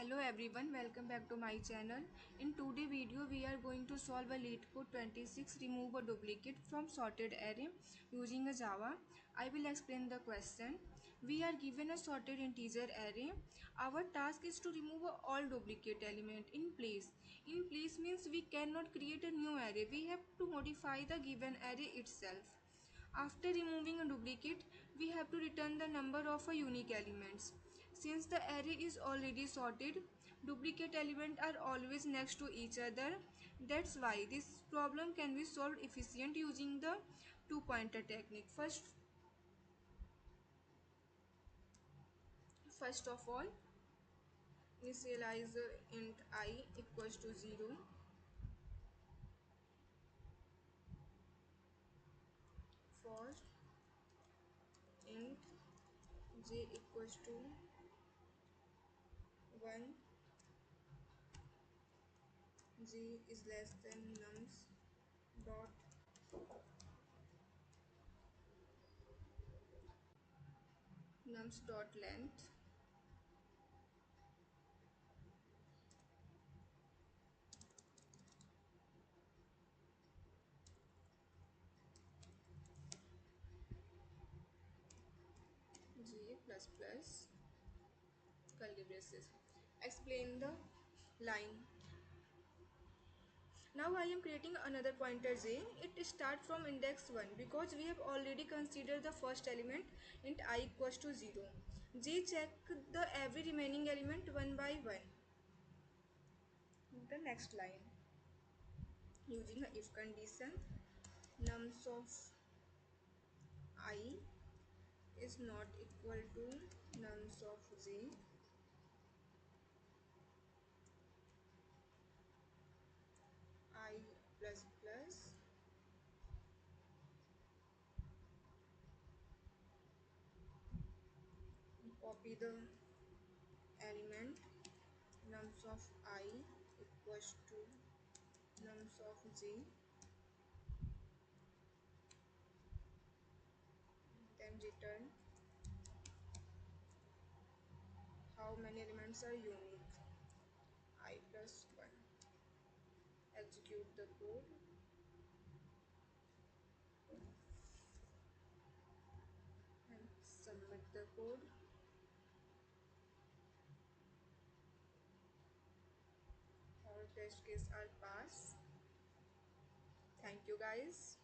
Hello everyone, welcome back to my channel. In today's video we are going to solve a LeetCode 26 remove a duplicate from sorted array using a Java. I will explain the question. We are given a sorted integer array. Our task is to remove all duplicate element in place. In place means we cannot create a new array. We have to modify the given array itself. After removing a duplicate, we have to return the number of a unique elements. Since the array is already sorted, duplicate elements are always next to each other. That's why this problem can be solved efficient using the two pointer technique. First of all, initialize int I equals to 0. For int j equals to 1, j is less than nums dot length. G plus plus curly braces. Explain the line. Now I am creating another pointer j. It starts from index 1 because we have already considered the first element int I equals to 0. J check the every remaining element one by one. The next line, using a if condition, nums of I is not equal to nums of j. I plus plus copy the element nums of I equals to nums of j, then return how many elements are unique, I plus 1. Execute the code and submit the code. All test cases are passed. Thank you guys.